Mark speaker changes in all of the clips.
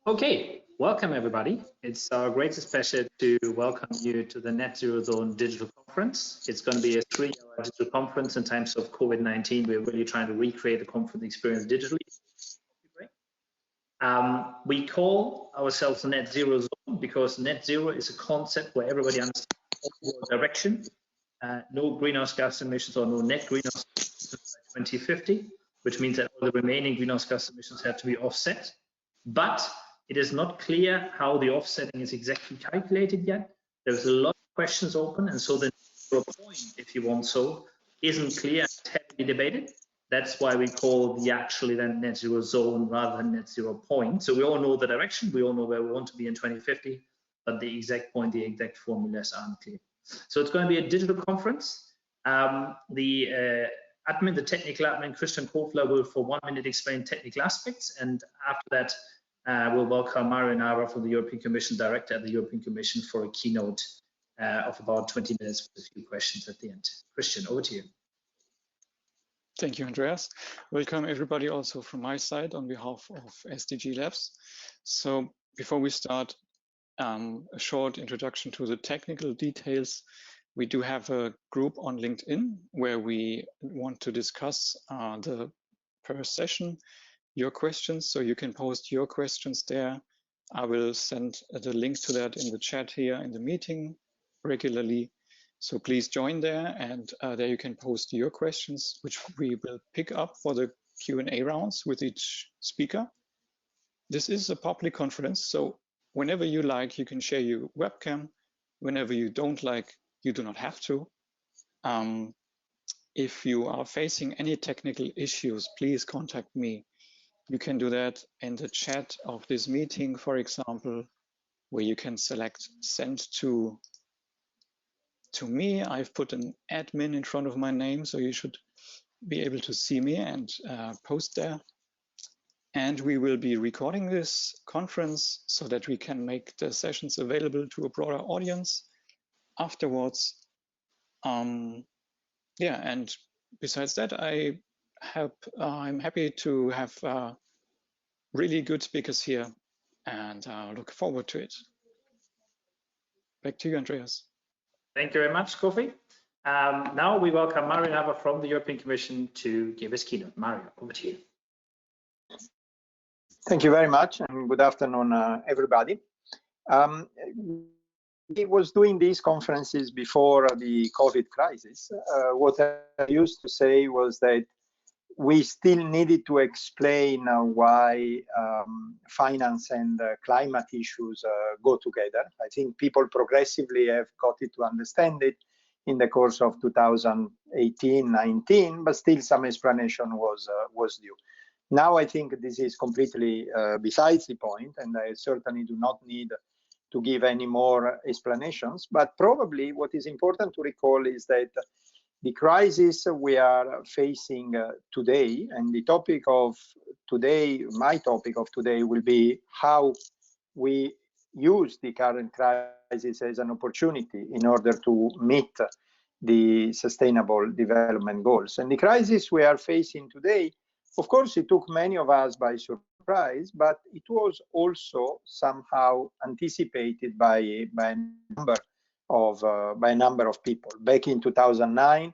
Speaker 1: Okay, welcome everybody. It's our greatest pleasure to welcome you to the Net Zero Zone Digital Conference. It's going to be a 3-hour digital conference in times of COVID-19. We're really trying to recreate the conference experience digitally. We call ourselves the Net Zero Zone because net zero is a concept where everybody understands direction, no greenhouse gas emissions or no net greenhouse emissions by 2050, which means that all the remaining greenhouse gas emissions have to be offset. But it is not clear how the offsetting is exactly calculated yet. There's a lot of questions open, and so the zero point, if you want so, isn't clear and heavily debated. That's why we call the actually then net zero zone rather than net zero point. So we all know the direction, we all know where we want to be in 2050, but the exact point, the exact formulas aren't clear. So it's going to be a digital conference. The technical admin, Christian Kofler, will for 1 minute explain technical aspects, and after that, we'll welcome Mario Nava from the European Commission, Director at the European Commission, for a keynote of about 20 minutes with a few questions at the end. Christian, over to you.
Speaker 2: Thank you, Andreas. Welcome everybody also from my side on behalf of SDG Labs. So before we start, a short introduction to the technical details. We do have a group on LinkedIn where we want to discuss the per session your questions, so you can post your questions there. I will send the link to that in the chat here in the meeting regularly. So please join there, and there you can post your questions, which we will pick up for the Q&A rounds with each speaker. This is a public conference, so whenever you like, you can share your webcam. Whenever you don't like, you do not have to. If you are facing any technical issues, please contact me. You can do that in the chat of this meeting, for example, where you can select send to me. I've put an admin in front of my name, so you should be able to see me and post there. And we will be recording this conference so that we can make the sessions available to a broader audience afterwards. Yeah, and besides that, I'm happy to have really good speakers here, and look forward to it. Back to you, Andreas.
Speaker 1: Thank you very much, Kofi. Now we welcome Mario Nava from the European Commission to give his keynote. Mario, over to you.
Speaker 3: Thank you very much, and good afternoon, everybody. I was doing these conferences before the COVID crisis. What I used to say was that we still needed to explain why finance and climate issues go together. I think people progressively have got it to understand it in the course of 2018-19, but still some explanation was due. Now I think this is completely besides the point, and I certainly do not need to give any more explanations. But probably what is important to recall is that the crisis we are facing today, and the topic of today, my topic of today, will be how we use the current crisis as an opportunity in order to meet the Sustainable Development Goals. And the crisis we are facing today, of course, it took many of us by surprise, but it was also somehow anticipated by a number of people. Back in 2009,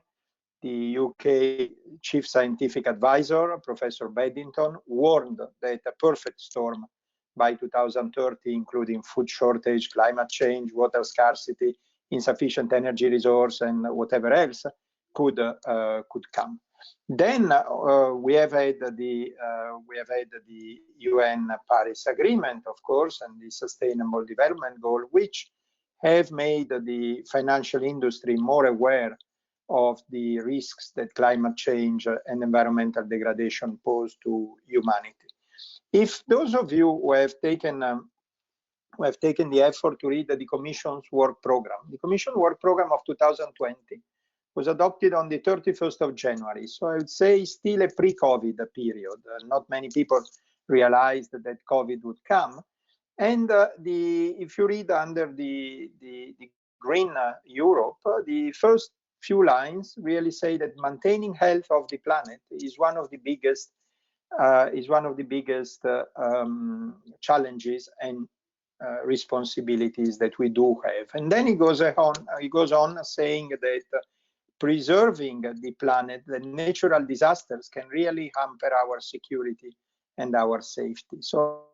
Speaker 3: the UK Chief Scientific Advisor, Professor Beddington, warned that a perfect storm by 2030, including food shortage, climate change, water scarcity, insufficient energy resource, and whatever else could come. Then we have had the UN Paris Agreement, of course, and the Sustainable Development Goal, which have made the financial industry more aware of the risks that climate change and environmental degradation pose to humanity. If those of you who have taken the effort to read the Commission's work program, the Commission work program of 2020 was adopted on the 31st of January. So I would say still a pre-COVID period. Not many people realized that COVID would come. And if you read under the Green Europe, the first few lines really say that maintaining health of the planet is one of the biggest is one of the biggest challenges and responsibilities that we do have. And then he goes on saying that preserving the planet, the natural disasters can really hamper our security and our safety. So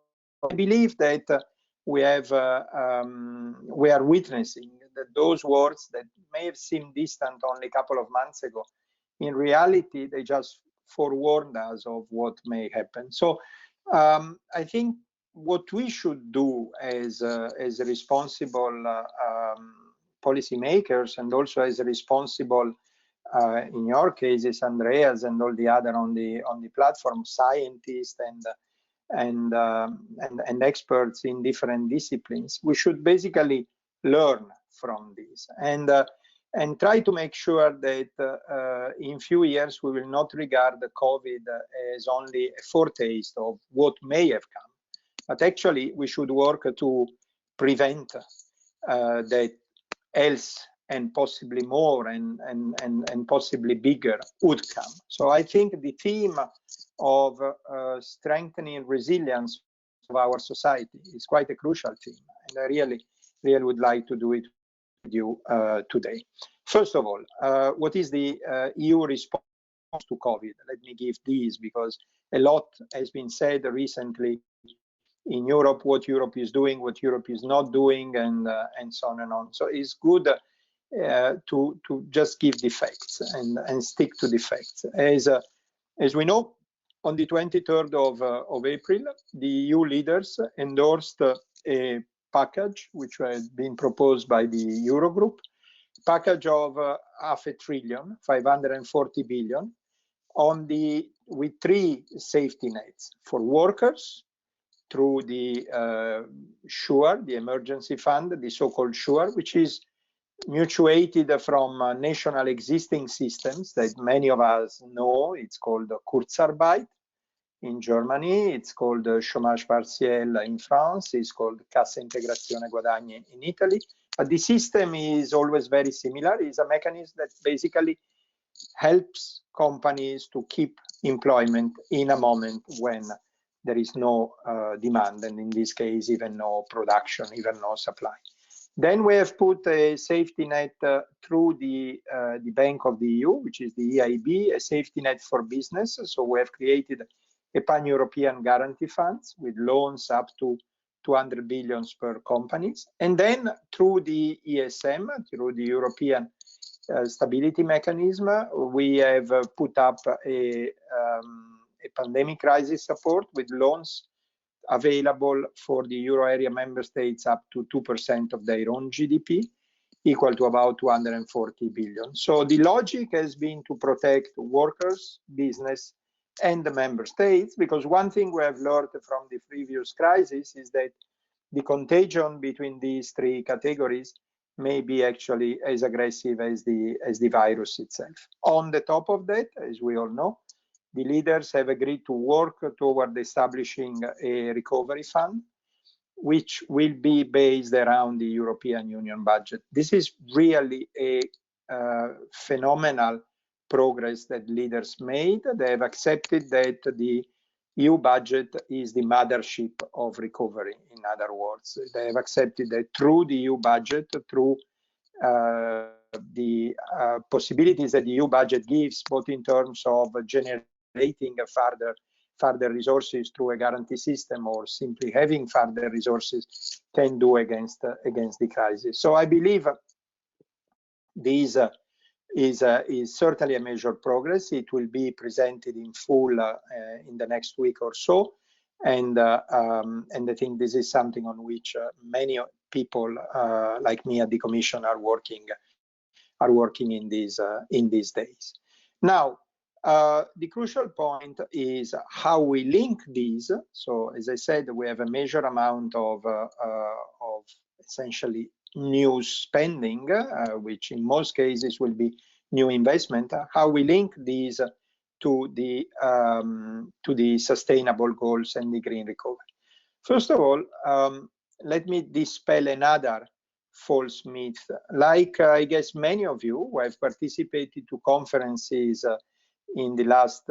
Speaker 3: I believe that we are witnessing that those words that may have seemed distant only a couple of months ago, in reality, they just forewarned us of what may happen. So I think what we should do as responsible policymakers, and also as responsible, in your cases, Andreas, and all the other on the platform, scientists and experts in different disciplines, we should basically learn from this and try to make sure that in few years we will not regard the COVID as only a foretaste of what may have come, but actually we should work to prevent that else and possibly more and possibly bigger would come. So I think the theme of strengthening resilience of our society is quite a crucial theme, and I really would like to do it with you today. First of all, what is the EU response to COVID? Let me give these, because a lot has been said recently in Europe, what Europe is doing, what Europe is not doing, and so on and on. So it's good to just give the facts and stick to the facts. As we know, on the 23rd of April, the EU leaders endorsed a package which had been proposed by the Eurogroup, package of $500 billion, 540 billion, with three safety nets for workers through the SURE, the emergency fund, the so-called SURE, which is mutuated from national existing systems that many of us know. It's called Kurzarbeit in Germany, it's called chômage partiel in France, it's called Cassa Integrazione Guadagni in Italy. But the system is always very similar. It's a mechanism that basically helps companies to keep employment in a moment when there is no demand, and in this case, even no production, even no supply. Then we have put a safety net through the Bank of the EU, which is the EIB, a safety net for business. So we have created a pan-European guarantee funds with loans up to 200 billion per companies. And then through the ESM, through the European Stability Mechanism, we have put up a pandemic crisis support with loans available for the euro area member states up to 2% of their own GDP, equal to about 240 billion. So the logic has been to protect workers, business, and the member states, because one thing we have learned from the previous crisis is that the contagion between these three categories may be actually as aggressive as the virus itself. On the top of that, as we all know, the leaders have agreed to work toward establishing a recovery fund, which will be based around the European Union budget. This is really a phenomenal progress that leaders made. They have accepted that the EU budget is the mothership of recovery, in other words. They have accepted that through the EU budget, through the possibilities that the EU budget gives, both in terms of generating further resources through a guarantee system, or simply having further resources, can do against the crisis. So I believe this is certainly a major progress. It will be presented in full in the next week or so, and I think this is something on which many people like me at the Commission are working in these days. Now, the crucial point is how we link these. So, as I said, we have a measured amount of essentially new spending, which in most cases will be new investment. How we link these to the sustainable goals and the green recovery. First of all, let me dispel another false myth. Like I guess many of you who have participated to conferences in the last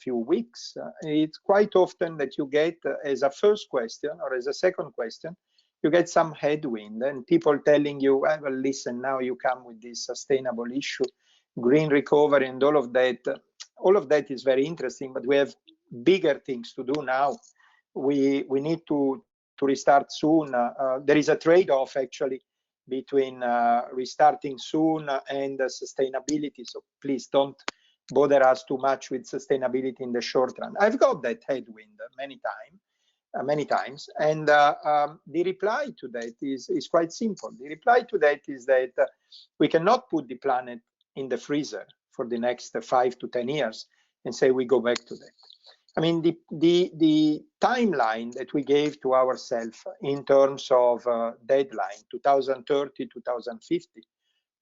Speaker 3: few weeks. It's quite often that you get as a first question or as a second question, you get some headwind and people telling you, well, listen, now you come with this sustainable issue, green recovery and all of that. All of that is very interesting, but we have bigger things to do now. We need to restart soon. There is a trade-off actually between restarting soon and sustainability. So please don't bother us too much with sustainability in the short run. I've got that headwind many times, and the reply to that is quite simple. The reply to that is that we cannot put the planet in the freezer for the next 5 to 10 years and say we go back to that. I mean, the timeline that we gave to ourselves in terms of deadline, 2030, 2050,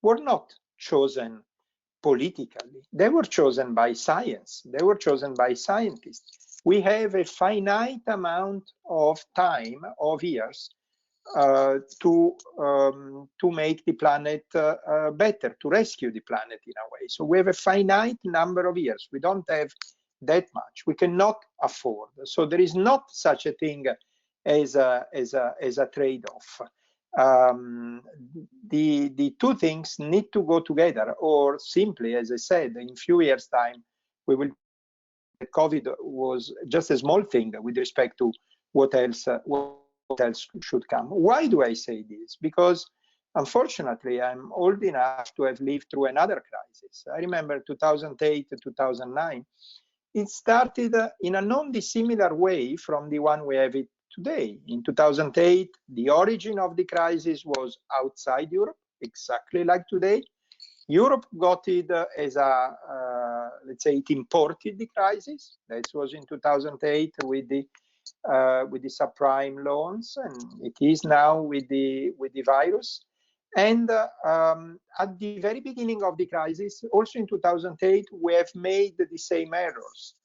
Speaker 3: were not chosen politically. They were chosen by science. They were chosen by scientists. We have a finite amount of time, of years, to make the planet better, to rescue the planet in a way. So we have a finite number of years. We don't have that much. We cannot afford. So there is not such a thing as a trade-off. The two things need to go together, or simply, as I said, in few years' time, we will. COVID was just a small thing with respect to what else should come. Why do I say this? Because unfortunately, I'm old enough to have lived through another crisis. I remember 2008 to 2009. It started in a non-dissimilar way from the one we have it today. In 2008, the origin of the crisis was outside Europe, exactly like today. Europe got it as a, let's say, it imported the crisis. That was in 2008 with the subprime loans, and it is now with the virus. And at the very beginning of the crisis, also in 2008, we have made the same errors.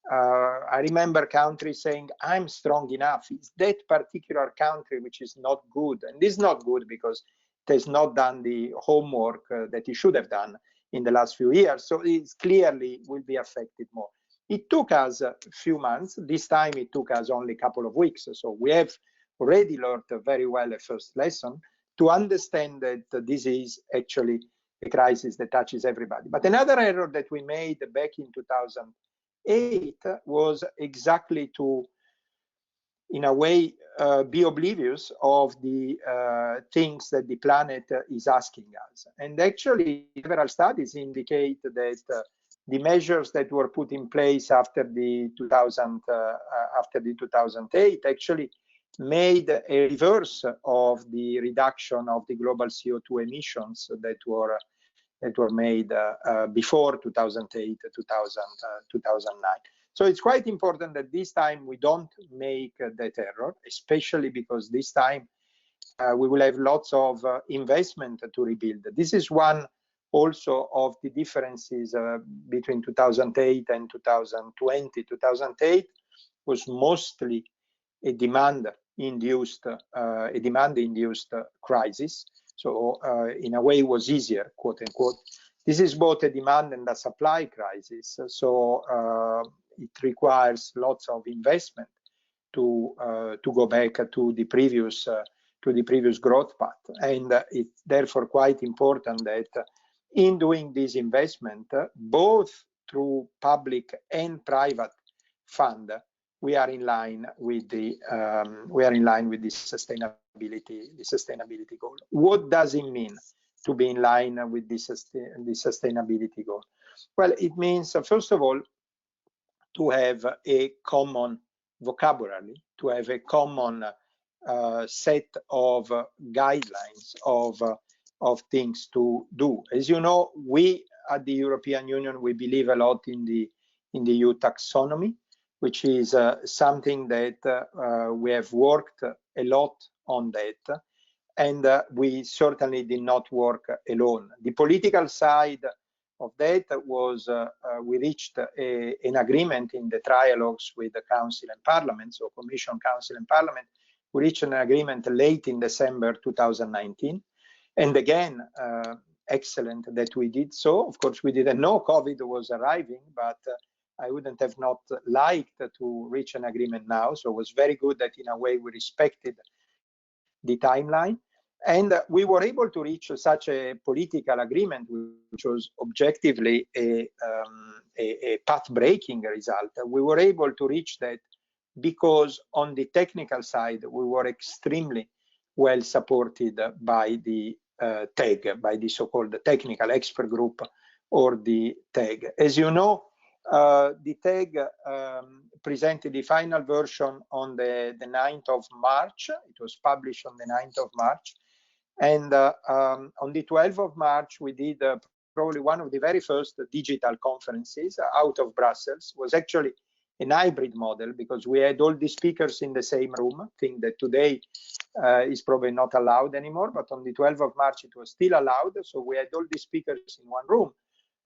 Speaker 3: I remember countries saying, I'm strong enough. It's that particular country which is not good. And this is not good because it has not done the homework that it should have done in the last few years. So it clearly will be affected more. It took us a few months. This time it took us only a couple of weeks. So we have already learned very well a first lesson to understand that this is actually a crisis that touches everybody. But another error that we made back in 2008 was exactly to, in a way, be oblivious of the things that the planet is asking us. And actually, several studies indicate that the measures that were put in place after the 2008 actually made a reverse of the reduction of the global CO2 emissions that were made before 2008, 2009. So it's quite important that this time we don't make that error, especially because this time we will have lots of investment to rebuild. This is one also of the differences between 2008 and 2020. 2008 was mostly a demand-induced crisis. So in a way, it was easier, quote unquote. This is both a demand and a supply crisis. So it requires lots of investment to go back to the previous growth path, and it's therefore quite important that in doing this investment, both through public and private fund, we are in line with the sustainability goal. What does it mean to be in line with the sustainability goal? Well, it means first of all to have a common vocabulary, to have a common set of guidelines of things to do. As you know, we at the European Union, we believe a lot in the EU taxonomy, which is something that we have worked a lot on that, and we certainly did not work alone. The political side of that was we reached an agreement in the trialogues with the Council and Parliament, so Commission, Council and Parliament. We reached an agreement late in December 2019. And again, excellent that we did so. Of course, we didn't know COVID was arriving, but I wouldn't have not liked to reach an agreement now. So it was very good that in a way we respected the timeline. And we were able to reach such a political agreement, which was objectively a path-breaking result. We were able to reach that because on the technical side, we were extremely well supported by the TAG, by the so-called technical expert group, or the TAG. As you know, the TAG presented the final version on the 9th of March. It was published on the 9th of March. And on the 12th of March, we did probably one of the very first digital conferences out of Brussels. It was actually an hybrid model because we had all the speakers in the same room, thing that today is probably not allowed anymore. But on the 12th of March, it was still allowed. So we had all the speakers in one room.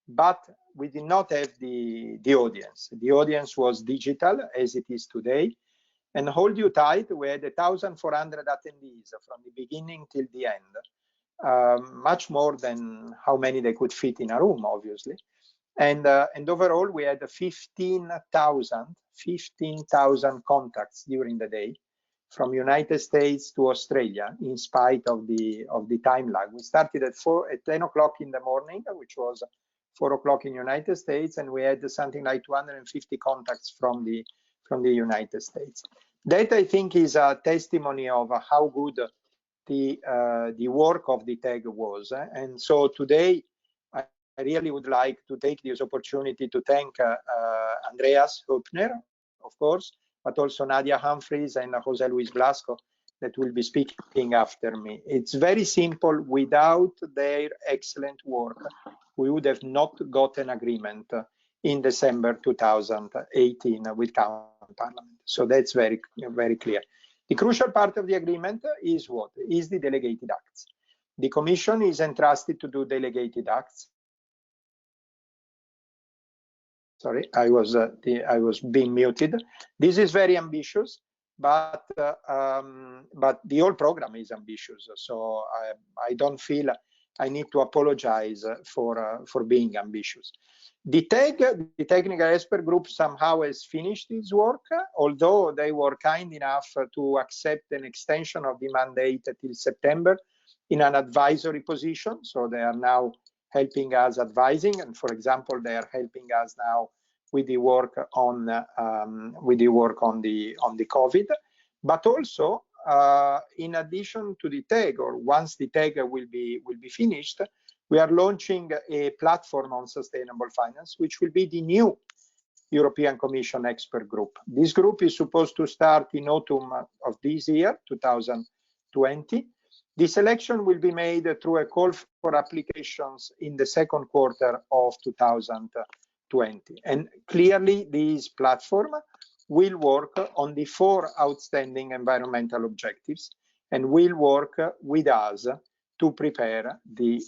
Speaker 3: But we did not have the audience. The audience was digital, as it is today. And hold you tight, we had 1,400 attendees from the beginning till the end, much more than how many they could fit in a room, obviously. And overall, we had 15,000 contacts during the day, from United States to Australia, in spite of the time lag. We started at 10 o'clock in the morning, which was 4 o'clock in United States, and we had something like 250 contacts from the United States. That, I think, is a testimony of how good the work of the TAG was. And so today, I really would like to take this opportunity to thank Andreas Höppner, of course, but also Nadia Humphreys and Jose Luis Blasco, that will be speaking after me. It's very simple. Without their excellent work, we would have not got an agreement in December 2018 with Council Parliament. So that's very, very clear. The crucial part of the agreement is what? Is the delegated acts. The Commission is entrusted to do delegated acts. Sorry, I was being muted. This is very ambitious, but the whole program is ambitious. So I don't feel I need to apologize for being ambitious. The TAG, the Technical Expert Group, somehow has finished its work, although they were kind enough to accept an extension of the mandate till September in an advisory position. So they are now helping us advising, and for example, they are helping us now with the work on the COVID, but also in addition to the TAG, or once the TAG will be finished, we are launching a platform on sustainable finance, which will be the new European Commission expert group. This group is supposed to start in autumn of this year, 2020. The selection will be made through a call for applications in the second quarter of 2020. And clearly, this platform will work on the 4 outstanding environmental objectives and will work with us to prepare the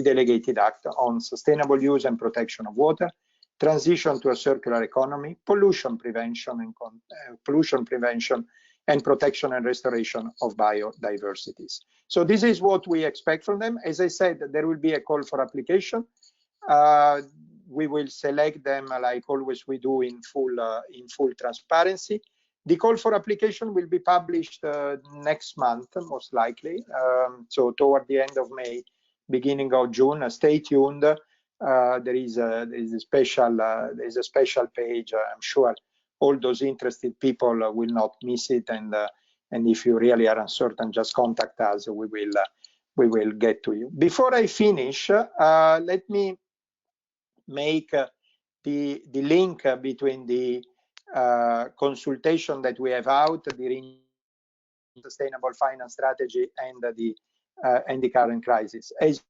Speaker 3: delegated act on sustainable use and protection of water, transition to a circular economy, pollution prevention and protection and restoration of biodiversities. So this is what we expect from them. As I said, there will be a call for application. We will select them like always we do in full transparency. The call for application will be published next month, most likely. So toward the end of May, beginning of June. Stay tuned. There is a special page. I'm sure all those interested people will not miss it. And if you really are uncertain, just contact us. We will get to you. Before I finish, let me make the link between the consultation that we have out, the sustainable finance strategy, and the current crisis. As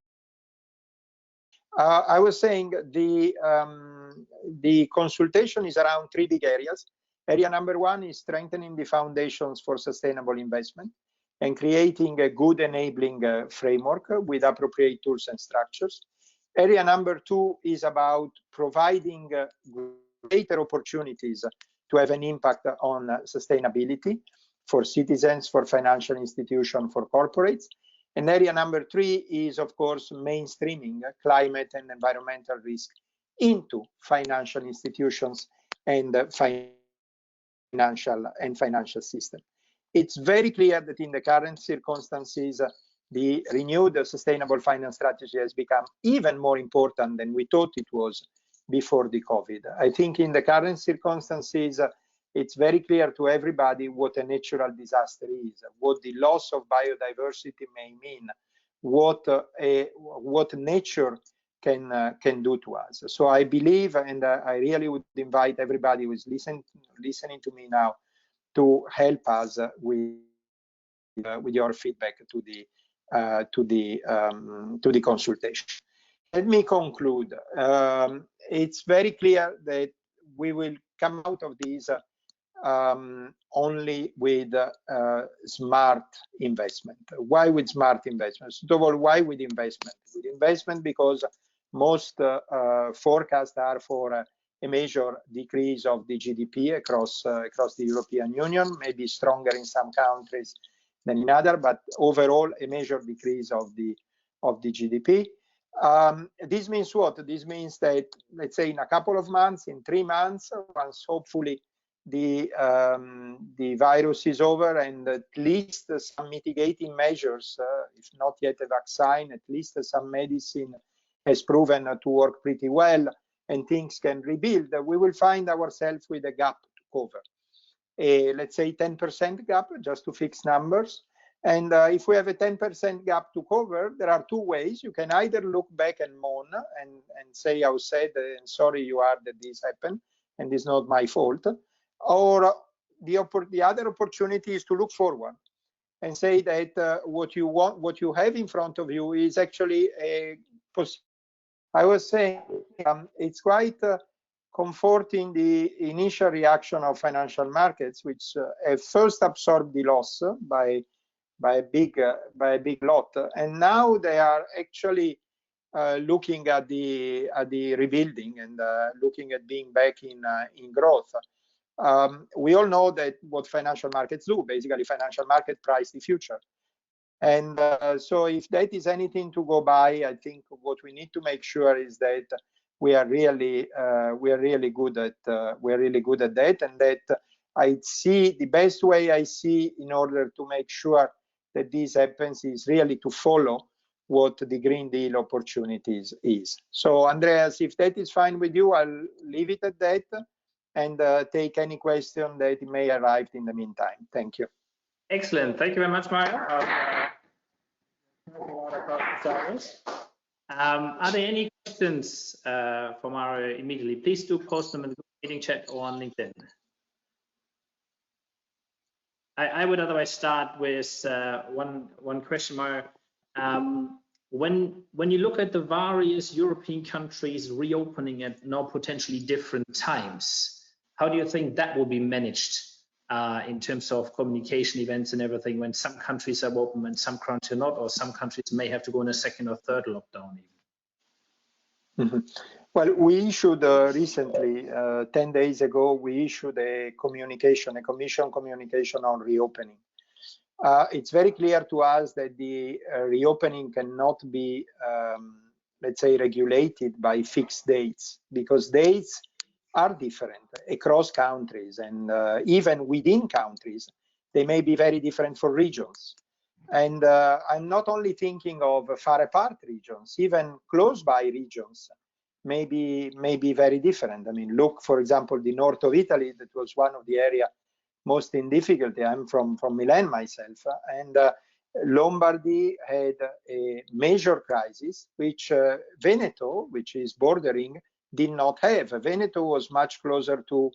Speaker 3: I was saying, the consultation is around 3 big areas. Area number 1 is strengthening the foundations for sustainable investment and creating a good enabling framework with appropriate tools and structures. Area number 2 is about providing greater opportunities to have an impact on sustainability for citizens, for financial institutions, for corporates. And area number 3 is, of course, mainstreaming climate and environmental risk into financial institutions and financial system. It's very clear that in the current circumstances, the renewed sustainable finance strategy has become even more important than we thought it was before the COVID. I think in the current circumstances, it's very clear to everybody what a natural disaster is, what the loss of biodiversity may mean, what nature can do to us. So I believe, and I really would invite everybody who is listening to me now to help us with your feedback to the consultation. Let me conclude. It's very clear that we will come out of this only with smart investment. Why with smart investment? First of all, why with investment? With investment because most forecasts are for a major decrease of the GDP across the European Union, maybe stronger in some countries than in others, but overall a major decrease of the GDP. This means what? This means that, let's say, in a couple of months, in 3 months, once hopefully the virus is over and at least some mitigating measures, if not yet a vaccine, at least some medicine has proven to work pretty well and things can rebuild, we will find ourselves with a gap to cover. Let's say 10% gap, just to fix numbers. And if we have a 10% gap to cover, there are 2 ways. You can either look back and moan and say, I was sad and sorry you are that this happened and it's not my fault. Or the other opportunity is to look forward and say that what you have in front of you is actually a possibility. I was saying it's quite comforting the initial reaction of financial markets, which have first absorbed the loss by a big lot, and now they are actually looking at the rebuilding and looking at being back in growth. We all know that what financial markets do. Basically, financial market price the future. And so if that is anything to go by, I think what we need to make sure is that we are really good at that, and that I see the best way I see in order to make sure that this happens is really to follow what the Green Deal opportunities is. So Andreas, if that is fine with you, I'll leave it at that and take any question that may arrive in the meantime. Thank you.
Speaker 1: Excellent. Thank you very much, Mario. Are there any questions for Mario immediately? Please do post them in the meeting chat or on LinkedIn. I would otherwise start with one question, Mario. When you look at the various European countries reopening at now potentially different times, how do you think that will be managed in terms of communication events and everything, when some countries are open and some countries are not, or some countries may have to go in a 2nd or 3rd lockdown even?
Speaker 3: Mm-hmm. Well, we issued recently, 10 days ago, we issued a commission communication on reopening. It's very clear to us that the reopening cannot be, let's say, regulated by fixed dates, because dates are different across countries, and even within countries, they may be very different for regions. And I'm not only thinking of far apart regions, even close by regions may be very different. I mean, look, for example, the north of Italy, that was one of the area most in difficulty. I'm from Milan myself, and Lombardy had a major crisis, which Veneto, which is bordering, did not have. Veneto was much closer to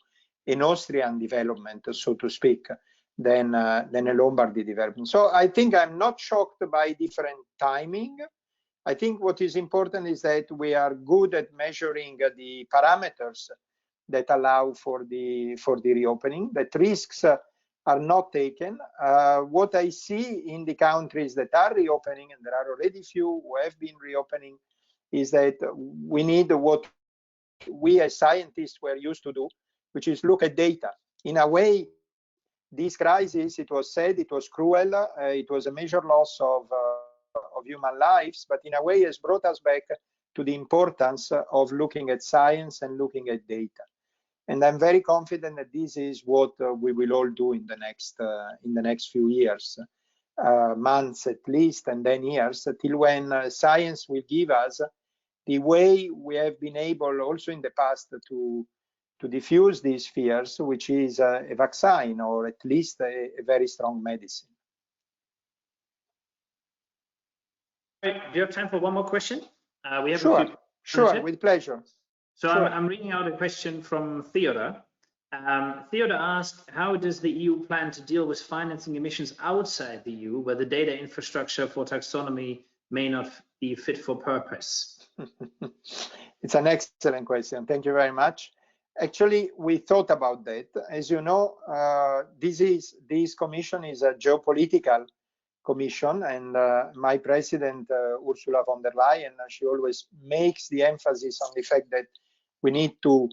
Speaker 3: an Austrian development, so to speak, than a Lombardy development. So I think I'm not shocked by different timing. I think what is important is that we are good at measuring the parameters that allow for the reopening, that risks are not taken. What I see in the countries that are reopening, and there are already few who have been reopening, is that we need what we as scientists were used to do, which is look at data. In a way, this crisis, it was said, it was cruel, it was a major loss of human lives, but in a way has brought us back to the importance of looking at science and looking at data. And I'm very confident that this is what we will all do in the next few years, months at least, and then years, till when science will give us the way we have been able also in the past to diffuse these fears, which is a vaccine or at least a very strong medicine.
Speaker 1: Right. Do you have time for one more question? We have
Speaker 3: Sure, with pleasure.
Speaker 1: So
Speaker 3: sure.
Speaker 1: I'm reading out a question from Theodore. Theodore asked, how does the EU plan to deal with financing emissions outside the EU, where the data infrastructure for taxonomy may not be fit for purpose?
Speaker 3: It's an excellent question. Thank you very much. Actually, we thought about that. As you know, this commission is a geopolitical commission, and my president, Ursula von der Leyen, she always makes the emphasis on the fact that we need to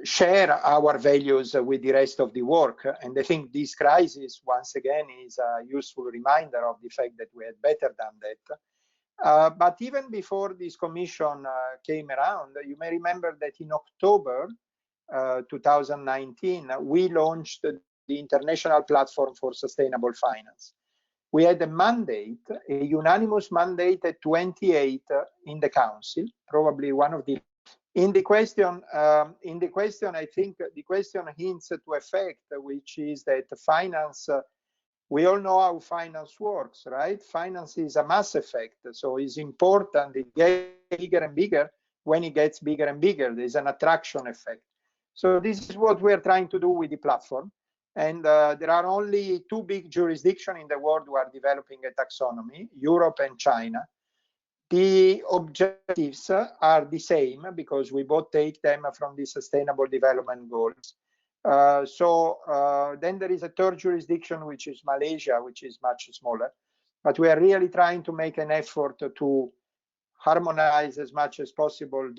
Speaker 3: share our values with the rest of the work. And I think this crisis, once again, is a useful reminder of the fact that we had better done that. But even before this commission came around, you may remember that in October 2019, we launched the International Platform for Sustainable Finance. We had a mandate, a unanimous mandate at 28 in the Council, probably one of the. In the question, I think the question hints to a fact, which is that finance. We all know how finance works, right? Finance is a mass effect, so it's important. It gets bigger and bigger. When it gets bigger and bigger, there's an attraction effect. So this is what we're trying to do with the platform. And there are only two big jurisdictions in the world who are developing a taxonomy, Europe and China. The objectives are the same because we both take them from the Sustainable Development Goals. Then there is a third jurisdiction, which is Malaysia, which is much smaller. But we are really trying to make an effort to harmonize as much as possible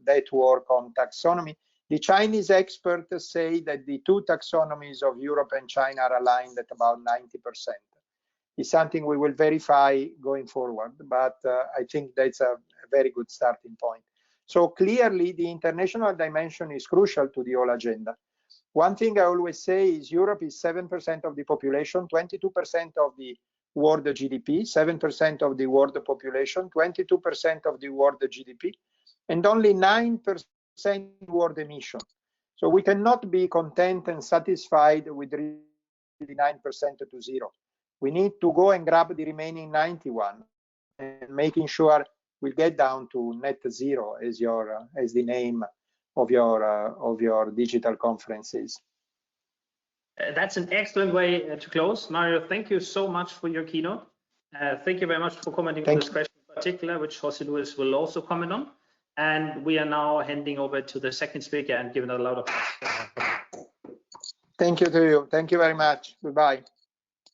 Speaker 3: that work on taxonomy. The Chinese experts say that the two taxonomies of Europe and China are aligned at about 90%. It's something we will verify going forward, but I think that's a very good starting point. So clearly, the international dimension is crucial to the whole agenda. One thing I always say is Europe is 7% of the population, 22% of the world GDP, 7% of the world population, 22% of the world GDP, and only 9% world emission. So we cannot be content and satisfied with 9% to zero. We need to go and grab the remaining 91 and making sure we get down to net zero as the name of your digital conferences.
Speaker 1: That's an excellent way to close. Mario, thank you so much for your keynote. Thank you very much for commenting on this question in particular, which Jose Luis will also comment on. And we are now handing over to the second speaker and giving a lot of.
Speaker 3: Thank you to you. Thank you very much. Goodbye.